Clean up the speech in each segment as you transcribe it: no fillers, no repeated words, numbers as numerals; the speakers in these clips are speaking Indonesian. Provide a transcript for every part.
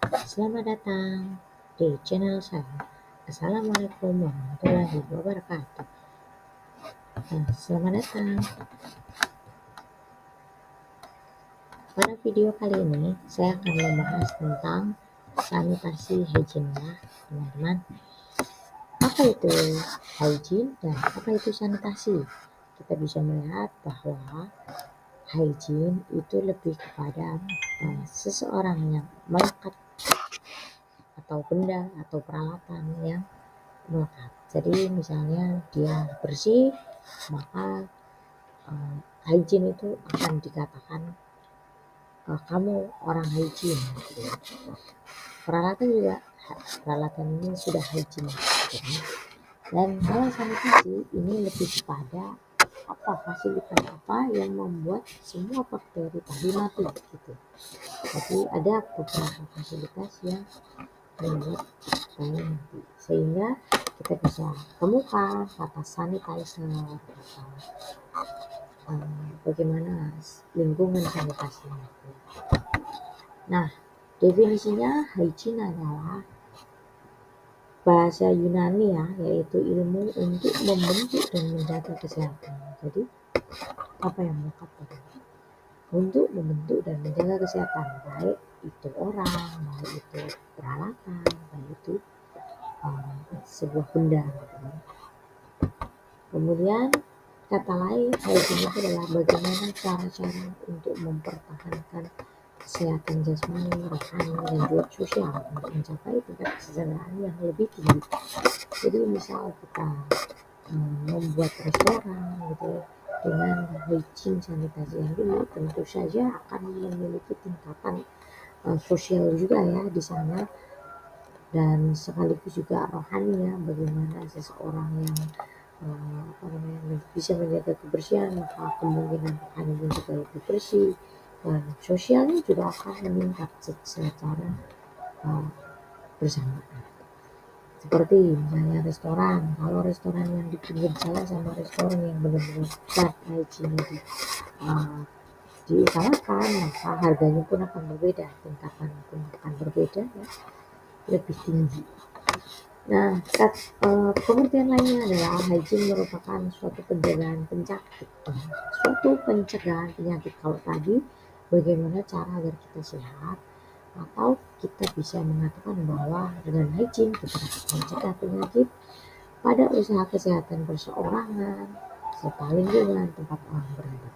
Selamat datang di channel saya. Assalamualaikum warahmatullahi wabarakatuh. Selamat datang. Pada video kali ini saya akan membahas tentang sanitasi hygiene ya, teman-teman. Apa itu hygiene dan apa itu sanitasi? Kita bisa melihat bahwa hygiene itu lebih kepada seseorang yang melekat atau benda atau peralatan yang melekat. Jadi misalnya dia bersih, maka hygiene itu akan dikatakan kamu orang hygiene. Peralatan juga, peralatan ini sudah hygiene. Dan kalau sanitasi ini lebih kepada apa fasilitas apa yang membuat semua bakteri tadi mati gitu. Jadi ada beberapa fasilitas yang membuat supaya mati, sehingga kita bisa temukan kata sanitizer atau bagaimana lingkungan sanitasi. Nah, definisinya hygiene adalah bahasa Yunani ya, yaitu ilmu untuk membentuk dan menjaga kesehatan. Jadi apa yang melekat pada untuk membentuk dan menjaga kesehatan, baik itu orang, baik itu peralatan, baik itu sebuah benda. Kemudian kata lain, hygiene itu adalah bagaimana cara-cara untuk mempertahankan kesehatan jasmani, rohani, dan juga sosial untuk mencapai tingkat kesejahteraan yang lebih tinggi. Jadi misal kita membuat restoran gitu dengan hygiene sanitasi yang tinggi, tentu saja akan memiliki tingkatan sosial juga ya di sana, dan sekaligus juga rohani ya, bagaimana seseorang yang bisa menjaga kebersihan, maka kemungkinan rohaninya juga lebih bersih, dan sosialnya juga akan meningkat secara bersamaan. Seperti misalnya restoran, kalau restoran yang di pinggir jalan sama restoran yang benar-benar bad hygiene diutamakan, maka harganya pun akan berbeda, tingkatan pun akan berbeda ya, lebih tinggi. Nah, pengertian lainnya adalah hygiene merupakan suatu pencegahan penyakit. Kalau tadi bagaimana cara agar kita sehat, atau kita bisa mengatakan bahwa dengan hygiene kita dapat mencegah penyakit pada usaha kesehatan perseorangan serta lingkungan tempat orang berada.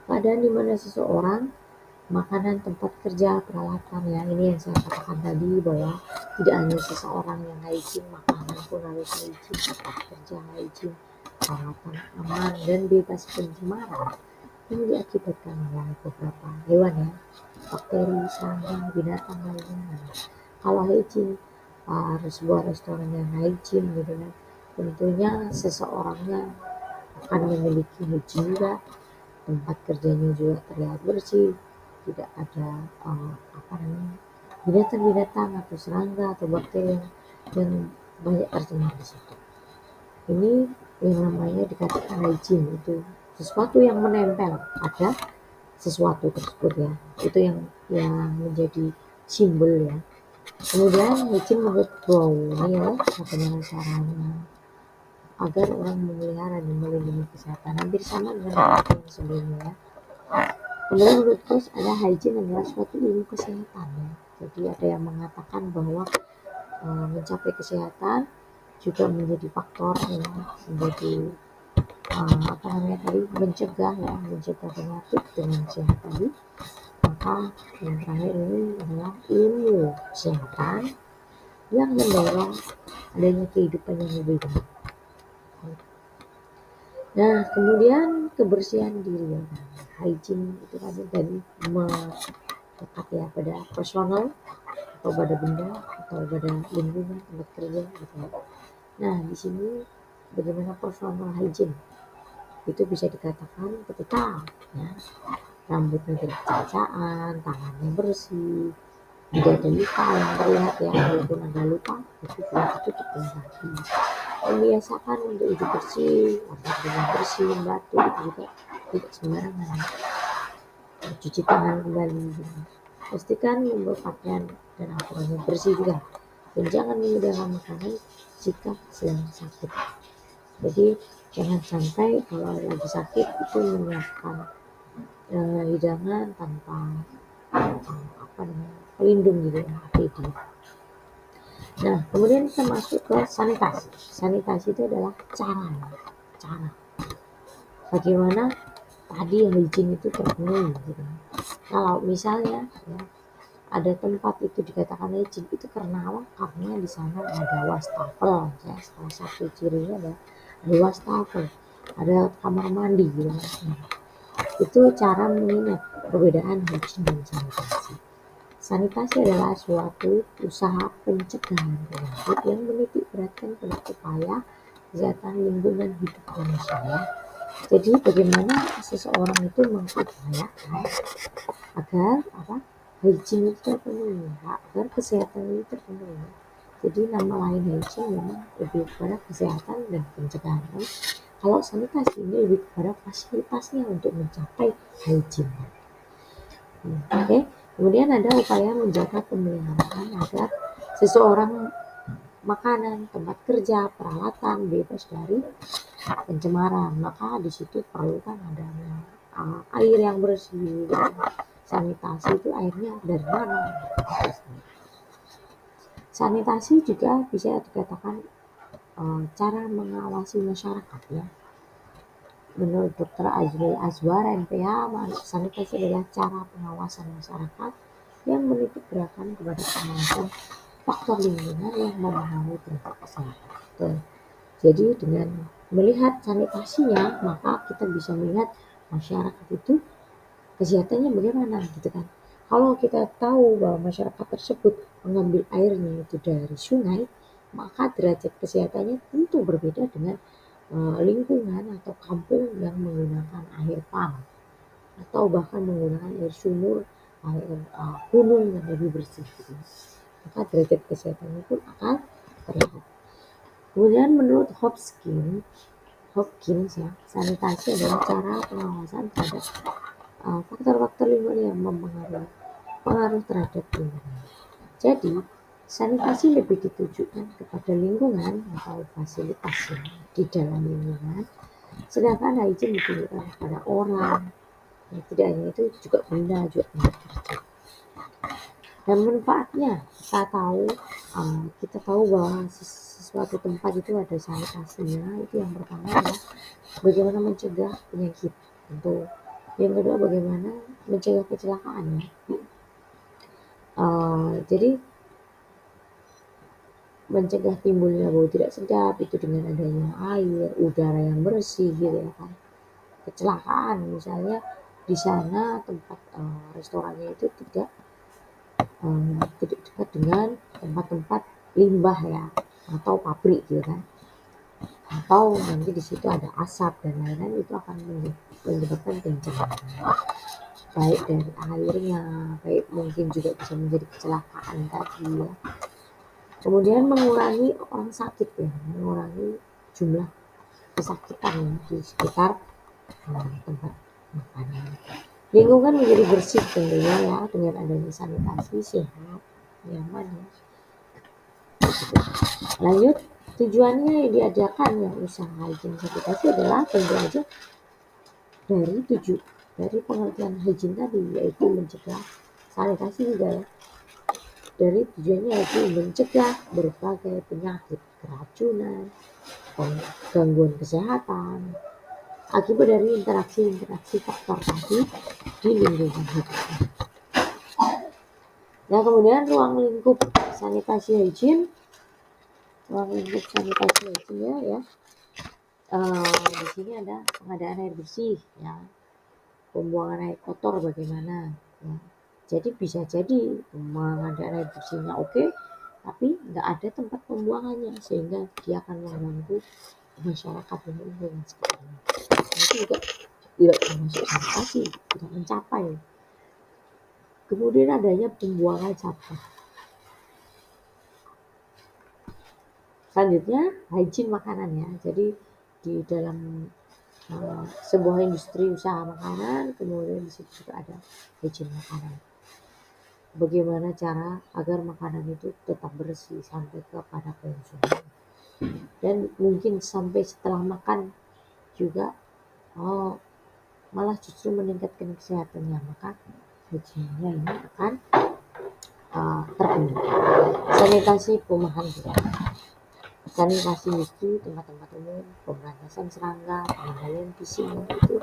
Pada di mana seseorang, makanan, tempat kerja, peralatan ya, ini yang saya katakan tadi bahwa tidak hanya seseorang yang hygiene, makanan pun harus hygiene, tempat kerja hygiene, peralatan aman dan bebas pencemaran yang diakibatkan oleh beberapa hewan ya, bakteri, serangga, binatang lainnya. Kalau hygiene, sebuah restoran yang hygiene gitu ya, tentunya seseorangnya akan memiliki hygiene juga, tempat kerjanya juga terlihat bersih, tidak ada binatang-binatang atau serangga atau bakteri yang banyak tercemar di situ. Ini yang namanya dikatakan hygiene, itu sesuatu yang menempel pada sesuatu tersebut ya, itu yang menjadi simbol ya. Kemudian hygiene menurut Brown ya, bagaimana caranya agar orang memelihara dan melindungi kesehatan, hampir sama dengan yang sebelumnya ya. Kemudian menurut Chris, ada hygiene adalah suatu ilmu kesehatan ya. Jadi ada yang mengatakan bahwa mencapai kesehatan juga menjadi faktor ya, menjadi mencegah penyakit dengan sehat tadi. Maka yang terakhir ini adalah ilmu kesehatan yang mendorong adanya kehidupan yang lebih baik. Nah, kemudian kebersihan diri ya. Hygiene itu kan tadi melekat ya pada personal atau pada benda atau pada lingkungan tempat kerja gitu. Nah, di sini bagaimana personal hygiene itu bisa dikatakan ketika ya, rambutnya tidak cacaan, tangannya bersih, tidak ada luka yang terlihat ya, walaupun ada luka itu juga ditutup dengan rapi. Membiasakan untuk hidup bersih, dengan bersih, batuk itu juga tidak sembarangan. Cuci tangan kembali. Pastikan pakaian dan aturannya bersih juga, dan jangan memindahkan makanan jika sedang sakit. Jadi jangan sampai kalau lagi sakit itu menyiapkan hidangan tanpa pelindung gitu ya, APD. Nah, kemudian kita masuk ke sanitasi. Sanitasi itu adalah cara bagaimana tadi hygiene itu terpenuhi gitu. Kalau misalnya ya, ada tempat itu dikatakan hygiene itu karena apa? Karena di sana ada wastafel ya, salah satu cirinya ada wastafel, ada kamar mandi gitu. Nah, itu cara mengingat perbedaan hygiene dan sanitasi. Sanitasi adalah suatu usaha pencegahan penyakit yang menitik beratkan pada upaya kesehatan lingkungan hidup manusia. Jadi bagaimana seseorang itu mengupayakan agar hygiene itu terpenuhi, agar kesehatan itu terpenuhi. Jadi nama lain hygiene memang lebih kepada kesehatan dan pencegahan. Kalau sanitasi ini lebih kepada fasilitasnya untuk mencapai hygiene. Oke. Kemudian ada upaya menjaga pemeliharaan agar seseorang makanan, tempat kerja, peralatan bebas dari pencemaran. Maka di situ perlu kan adanya air yang bersih. Sanitasi itu airnya dari mana? Sanitasi juga bisa dikatakan cara mengawasi masyarakat ya. Menurut Dr. Azril Azwar, MPH, sanitasi adalah cara pengawasan masyarakat yang menitik beratkan kepada pengawasan faktor lingkungan yang mempengaruhi tingkat kesehatan. Jadi dengan melihat sanitasinya, maka kita bisa melihat masyarakat itu kesehatannya bagaimana gitu kan. Kalau kita tahu bahwa masyarakat tersebut mengambil airnya itu dari sungai, maka derajat kesehatannya tentu berbeda dengan lingkungan atau kampung yang menggunakan air pump atau bahkan menggunakan air sumur, air gunung yang lebih bersih gitu. Maka derajat kesehatannya pun akan terlihat. Kemudian menurut Hopkins ya, sanitasi adalah cara pengawasan terhadap faktor-faktor lingkungan yang mempengaruhi terhadap lingkungan. Jadi sanitasi lebih ditujukan kepada lingkungan atau fasilitas di dalam lingkungan, sedangkan hygiene ditujukan kepada orang. Ya, tidak hanya itu, juga benda, juga tempat kerja. Dan manfaatnya kita tahu bahwa sesuatu tempat itu ada sanitasinya. Itu yang pertama adalah bagaimana mencegah penyakit. Tentu yang kedua bagaimana mencegah kecelakaan ya. Jadi mencegah timbulnya bau tidak sedap itu dengan adanya air, udara yang bersih gitu ya kan. Kecelakaan misalnya di sana tempat restorannya itu tidak dekat dengan tempat-tempat limbah ya atau pabrik gitu kan, atau nanti di situ ada asap dan lain-lain, itu akan menyebabkan pencemaran baik dari airnya, baik mungkin juga bisa menjadi kecelakaan tadi ya. Kemudian mengurangi orang sakit ya, mengurangi jumlah kesakitan ya, di sekitar tempat makanan. Lingkungan menjadi bersih tentunya ya dengan adanya sanitasi, sehat, nyaman ya. Lanjut, tujuannya diadakan ya usaha hygiene sanitasi adalah tentu aja dari pengertian hygiene tadi, yaitu mencegah. Sanitasi juga ya, dari tujuannya yaitu mencegah berbagai penyakit, keracunan, gangguan kesehatan akibat dari interaksi faktor tadi di lingkungan hidup. Nah, kemudian ruang lingkup sanitasi hygiene ya. Di sini ada pengadaan air bersih ya, pembuangan air kotor bagaimana ya. Jadi bisa jadi pengadaan air bersihnya oke, tapi nggak ada tempat pembuangannya sehingga dia akan mengganggu masyarakat dan lingkungan sekitarnya. Nah, itu juga tidak termasuk sanitasi, tidak mencapai. Kemudian adanya pembuangan sampah. Selanjutnya hygiene makanan ya. Jadi di dalam sebuah industri usaha makanan, kemudian di situ juga ada hygiene makanan. bagaimana cara agar makanan itu tetap bersih sampai kepada konsumen, dan mungkin sampai setelah makan juga malah justru meningkatkan kesehatannya, maka hygiene-nya ini akan terpenuhi. Sanitasi perumahan juga, sanitasi industri, tempat-tempat umum, pemberantasan serangga, pengendalian bising, itu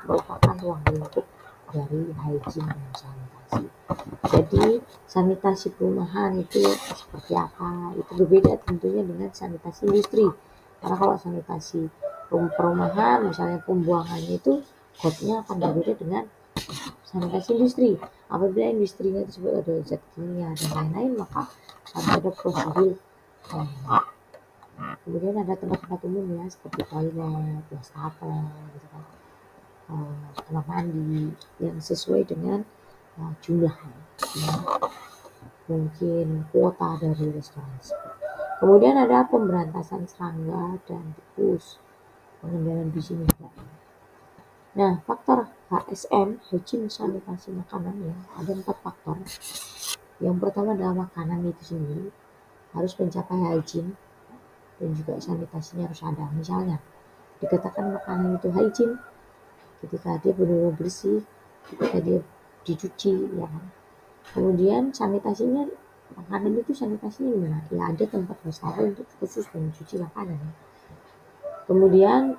merupakan ruang lingkup dari hygiene dan sanitasi. Jadi sanitasi perumahan itu seperti apa? Itu berbeda tentunya dengan sanitasi industri. Karena kalau sanitasi perumahan, misalnya pembuangannya itu kodenya akan berbeda dengan sanitasi industri. Apabila industrinya tersebut ada zat kimia dan lain-lain, maka harus ada prosedur. Kemudian ada tempat-tempat umum ya, seperti toilet, wastafel, gitu kan, kamar mandi yang sesuai dengan jumlahnya, ya, mungkin kuota dari restoran. Kemudian ada pemberantasan serangga dan tikus, pengendalian bising juga. Nah, faktor HSM, hygiene sanitasi makanan, ya, ada 4 faktor. Yang pertama adalah makanan itu sendiri harus mencapai hygiene dan juga sanitasinya harus ada. Misalnya dikatakan makanan itu hygiene ketika dia benar-benar bersih, ketika dia dicuci, ya kan. Kemudian sanitasinya, makanan itu sanitasinya gimana? Ya ada tempat wastafel untuk khusus mencuci makanan. Kemudian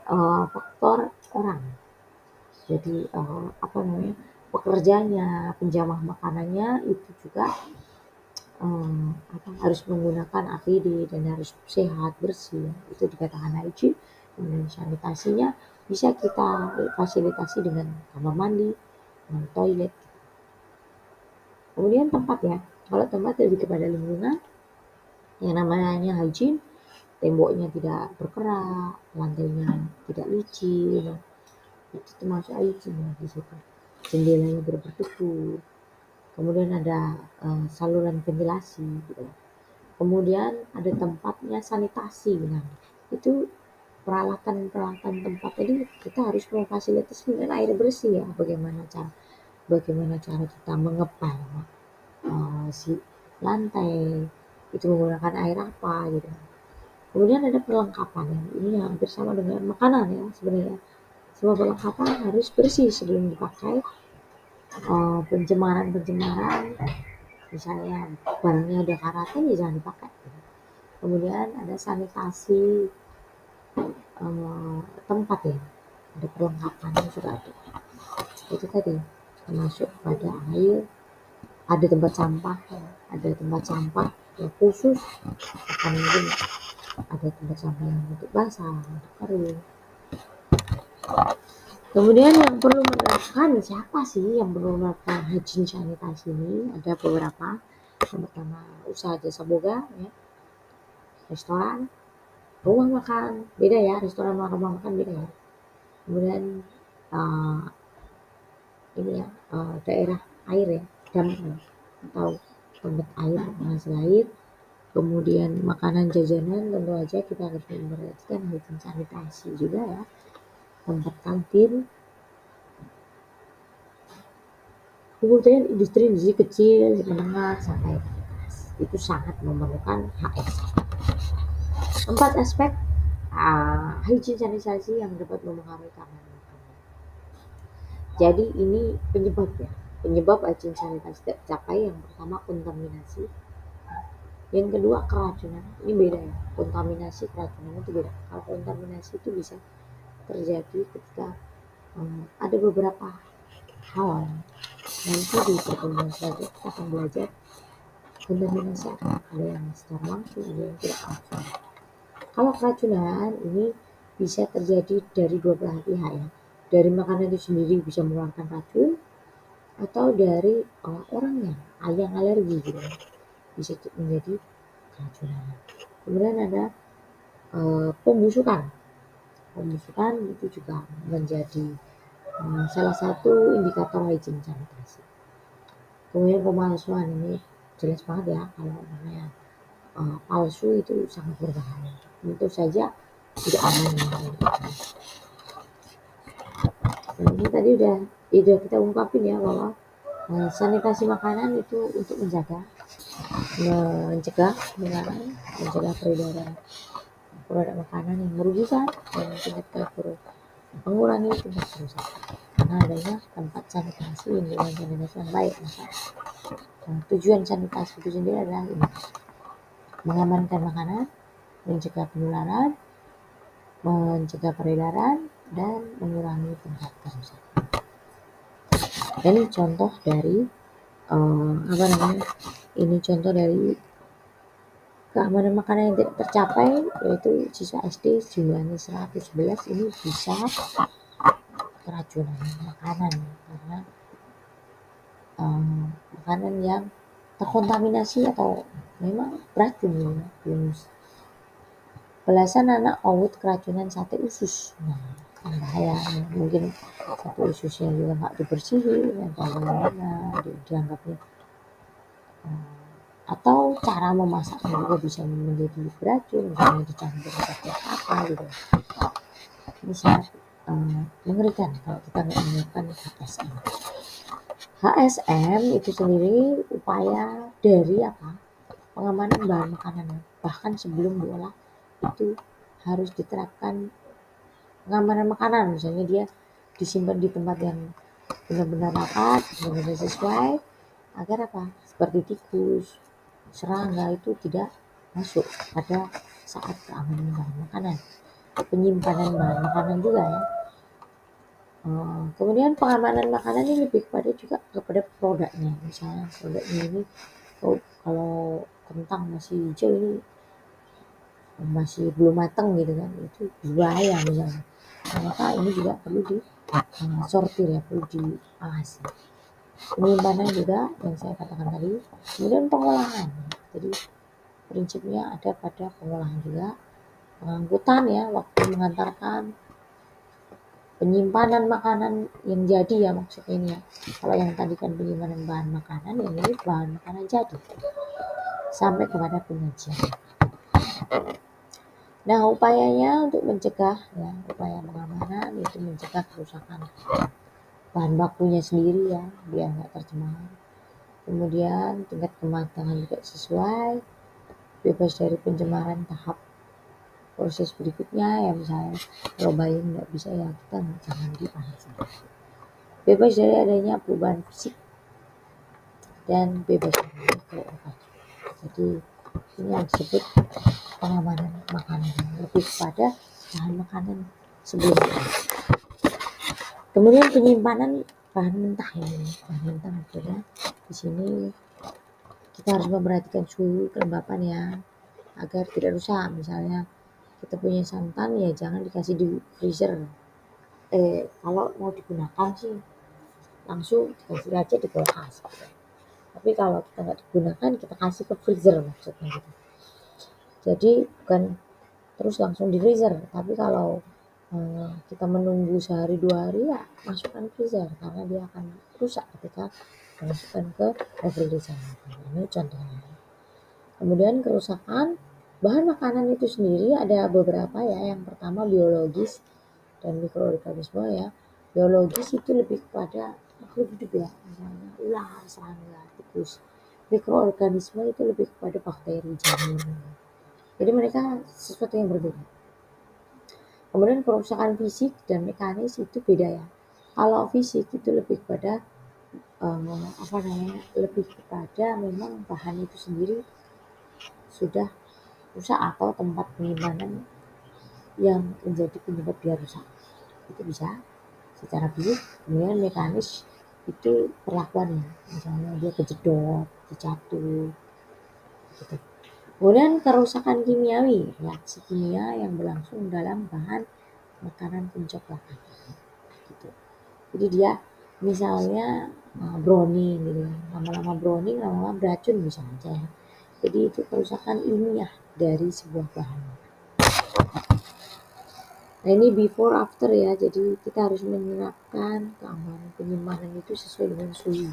faktor orang, jadi pekerjanya, penjamah makanannya itu juga harus menggunakan APD dan harus sehat, bersih, itu dikatakan hygiene. Kemudian sanitasinya bisa kita fasilitasi dengan kamar mandi, dengan toilet. Kemudian tempat, ya, kalau tempat lebih kepada lingkungan, yang namanya hygiene, temboknya tidak berkerak, lantainya tidak licin, itu termasuk hygiene di situ. Jendelanya bertutup, kemudian ada saluran ventilasi, gitu. Kemudian ada tempatnya sanitasi. Nah, itu peralatan tempat tadi kita harus memfasilitasi dengan air bersih, ya. Bagaimana cara kita mengepel si lantai itu menggunakan air apa, gitu. Kemudian ada perlengkapan, ya. Ini hampir sama dengan makanan, ya, sebenarnya. Semua perlengkapan harus bersih sebelum dipakai. Pencemaran misalnya barangnya ada karatan, ya jangan dipakai. Kemudian ada sanitasi tempat, ya, ada perlengkapannya juga ada. Itu tadi termasuk pada air, ada tempat sampah, ya. Ada tempat sampah yang khusus, akan mungkin ada tempat sampah yang untuk basah, untuk kering. Kemudian yang perlu menerapkan, siapa sih yang perlu menerapkan hygiene sanitasi ini? Ada beberapa. Yang pertama, usaha jasa boga, ya, restoran, rumah makan, beda ya, restoran sama rumah makan beda ya. Kemudian daerah air, ya, dam atau tempat air, penghasil air. Kemudian makanan jajanan, tentu aja kita harus memperhatikan hygiene sanitasi juga, ya. Tempat kantin, kemudian industri kecil, menengah, sampai atas, itu sangat memerlukan HSM. 4 aspek hygiene sanitasi yang dapat mempengaruhi keamanan makanan. Jadi ini penyebab hygiene sanitasi tidak tercapai. Yang pertama kontaminasi, yang kedua keracunan. Ini beda, ya, kontaminasi keracunan itu beda. Kalau kontaminasi itu bisa terjadi ketika ada beberapa hal. Nanti di pertemuan selanjutnya kita akan belajar kontaminasi, ada yang secara langsung, ada yang tidak langsung. Kalau keracunan ini bisa terjadi dari dua belah pihak, ya. Dari makanan itu sendiri bisa mengeluarkan racun, atau dari orangnya yang alergi, gitu, bisa menjadi keracunan. Kemudian ada pembusukan itu juga menjadi salah satu indikator hygiene sanitasi. Kemudian pemalsuan, ini jelas banget, ya, kalau namanya palsu itu sangat berbahaya, tentu saja tidak aman. Nah, ini tadi udah kita ungkapin, ya, bahwa Sanitasi makanan itu untuk mencegah penularan, mencegah peredaran produk makanan yang merugikan dan mengurangi tingkat kerusakan. Karena adanya tempat sanitasi dengan sanitasi yang baik. Tujuan sanitasi itu sendiri adalah ini: mengamankan makanan, mencegah penularan, mencegah peredaran, dan mengurangi tingkat kerusakan. Ini contoh dari ini contoh dari keamanan makanan yang tidak tercapai, yaitu siswa SD jumlahnya 111 ini bisa keracunan makanan karena makanan yang terkontaminasi atau memang beracun ya. Belasan anak awut keracunan sate usus. Kan bahaya, mungkin sate ususnya juga nggak dibersihin atau bagaimana, dianggapnya atau cara memasaknya juga bisa menjadi beracun, misalnya dicampur pakai apa gitu. Ini sangat mengerikan kalau kita nggak menemukan HSM. HSM itu sendiri upaya dari pengamanan bahan makanan. Bahkan sebelum diolah itu harus diterapkan pengamanan makanan, misalnya dia disimpan di tempat yang benar-benar rapat, benar-benar sesuai, agar seperti tikus, serangga itu tidak masuk pada saat keamanan bahan makanan, penyimpanan bahan makanan juga ya. Kemudian pengamanan makanan ini lebih kepada produknya, misalnya produknya ini kalau kentang masih hijau ini masih belum matang gitu kan, itu bahaya misalnya. Maka ini juga perlu disortir ya, perlu diawasi. Penyimpanan juga yang saya katakan tadi. Kemudian pengolahan, jadi prinsipnya ada pada pengolahan juga, pengangkutan ya, waktu mengantarkan, penyimpanan makanan yang jadi ya, maksudnya ini ya. Kalau yang tadi kan penyimpanan bahan makanan, yang ini bahan makanan jadi sampai kepada penyajian. Nah, upayanya untuk mencegah ya, upaya pengamanan itu mencegah kerusakan bahan bakunya sendiri ya, biar nggak tercemar. Kemudian tingkat kematangan juga sesuai, bebas dari pencemaran tahap proses berikutnya ya, misalnya kalau bayam nggak bisa ya kita jangan dipanaskan. Bebas dari adanya perubahan fisik dan bebas dari mikroorganisme. Jadi ini yang disebut pengamanan makanan, lebih pada bahan makanan sebelumnya. Kemudian penyimpanan bahan mentah ini, bahan mentah maksudnya di sini kita harus memperhatikan suhu kelembapan ya, agar tidak rusak. Misalnya kita punya santan ya jangan dikasih di freezer. Kalau mau digunakan sih langsung dikasih aja di kulkas. Tapi kalau kita nggak digunakan, kita kasih ke freezer maksudnya gitu. Jadi bukan terus langsung di freezer, tapi kalau kita menunggu sehari 2 hari ya masukkan freezer, karena dia akan rusak ketika dimasukkan ke refrigerator. Ini contohnya. Kemudian kerusakan bahan makanan itu sendiri ada beberapa ya. Yang pertama biologis dan mikroorganisme ya. Biologis itu lebih kepada makhluk hidup ya, misalnya ular, serangga, tikus. Mikroorganisme itu lebih kepada bakteri, jamur. Jadi mereka sesuatu yang berbeda. Kemudian kerusakan fisik dan mekanis itu beda ya. Kalau fisik itu lebih kepada lebih kepada memang bahan itu sendiri sudah rusak atau tempat penyimpanan yang menjadi penyebab dia rusak. Itu bisa secara fisik. Kemudian mekanis itu perlakuannya, misalnya dia kejedot, dijatuh gitu. Kemudian kerusakan kimiawi, reaksi kimia yang berlangsung dalam bahan makanan pencoklatan gitu. Jadi dia misalnya brownies gitu, lama-lama brownies lama-lama beracun bisa aja ya. Jadi itu kerusakan ilmiah dari sebuah bahan. Nah ini before after ya, jadi kita harus menerapkan keamanan penyimpanan itu sesuai dengan suhu,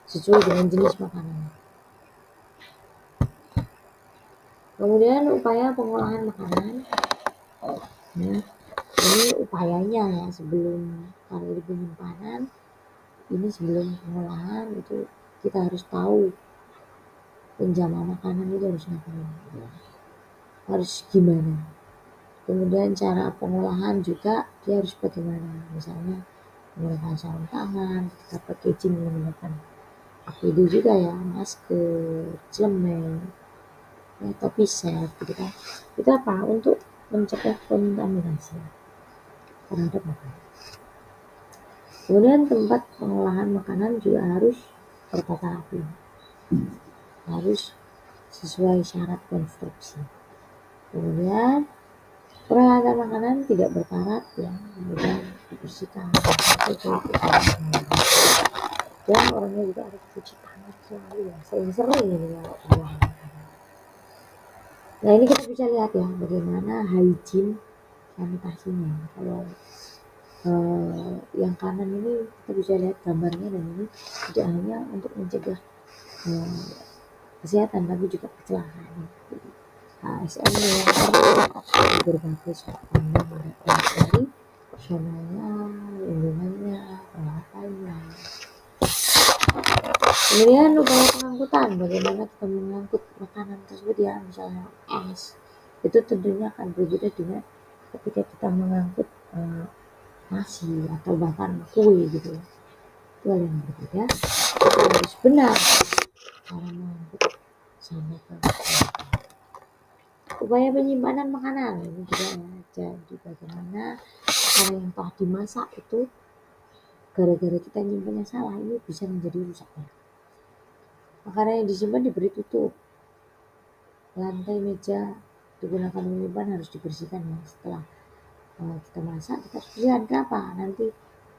sesuai dengan jenis makanan. Kemudian upaya pengolahan makanan, ini upayanya ya sebelum kalau di penyimpanan ini sebelum pengolahan itu kita harus tahu penjama makanan itu harus ngapain, harus gimana. Kemudian cara pengolahan juga dia harus bagaimana, misalnya menggunakan sarung tangan, kita packaging menggunakan APD juga ya, masker, celemek, ya, topi set gitu kan. Itu apa? Untuk mencegah kontaminasi terhadap makanan. Kemudian tempat pengolahan makanan juga harus tertata rapi, harus sesuai syarat konstruksi. Kemudian peralatan makanan tidak berkarat ya, mudah dibersihkan. Dan orangnya juga harus cuci tangan selalu ya, sering-sering ini ya. Nah ini kita bisa lihat ya bagaimana hygiene sanitasinya. Kalau yang kanan ini kita bisa lihat gambarnya, dan ini tidak hanya untuk mencegah kesehatan tapi juga kecelakaan. ASN yang berbagai sudut pandang dari personalnya, lingkungannya, pelayanannya. Kemudian upaya pengangkutan, bagaimana kita mengangkut makanan tersebut ya, misalnya es, itu tentunya akan berbeda dengan ketika kita mengangkut nasi atau bahkan kue gitu ya. Itu hal yang berbeda. Kita harus benar cara mengangkut sampai ke upaya penyimpanan makanan ini juga ya. Jadi bagaimana makanan yang telah dimasak itu gara-gara kita nyimpannya salah ini bisa menjadi rusaknya. Makanan yang disimpan diberi tutup, lantai meja digunakan menyimpan harus dibersihkan ya setelah kita masak. Kita harus bersihkan, kenapa? Nanti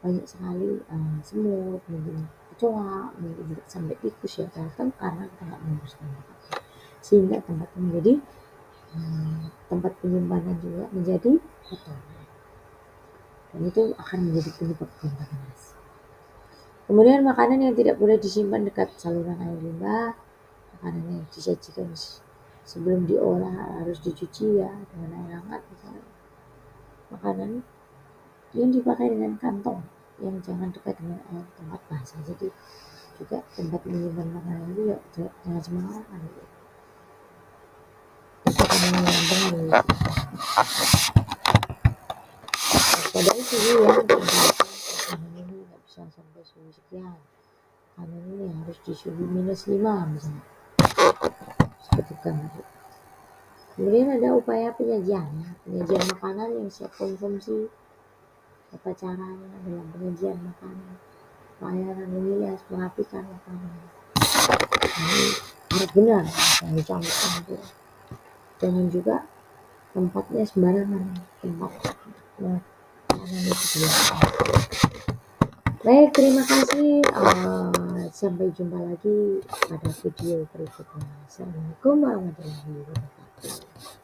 banyak sekali semut, mungkin kecoa, mungkin juga sampai tikus ya datang karena kita nggak membersihkan tempatnya, sehingga tempatnya menjadi tempat penyimpanan juga menjadi kotor, dan itu akan menjadi penyebab kontaminasi. Kemudian makanan yang tidak boleh disimpan dekat saluran air limbah, makanan yang disajikan sebelum diolah harus dicuci ya dengan air hangat. Misalnya makanan yang dipakai dengan kantong yang jangan dekat dengan air tempat basah, jadi juga tempat menyimpan makanan itu ya jangan sembarangan gitu. Itu akan menguntungkan gitu. Pada itu ya makanan ini nggak bisa sampai suhu sekian, makanan ini harus di suhu -5 misalnya, seperti itu. Kemudian ada upaya penyajian ya, penyajian makanan yang siap konsumsi, apa caranya dalam penyajian makanan, pelayanan menghias, merapikan makanan. Ini harus benar, jangan dicampur-campur. Jangan juga tempatnya sembarangan, tempat makanan itu biasa. Baik, terima kasih. Sampai jumpa lagi pada video berikutnya. Assalamualaikum warahmatullahi wabarakatuh.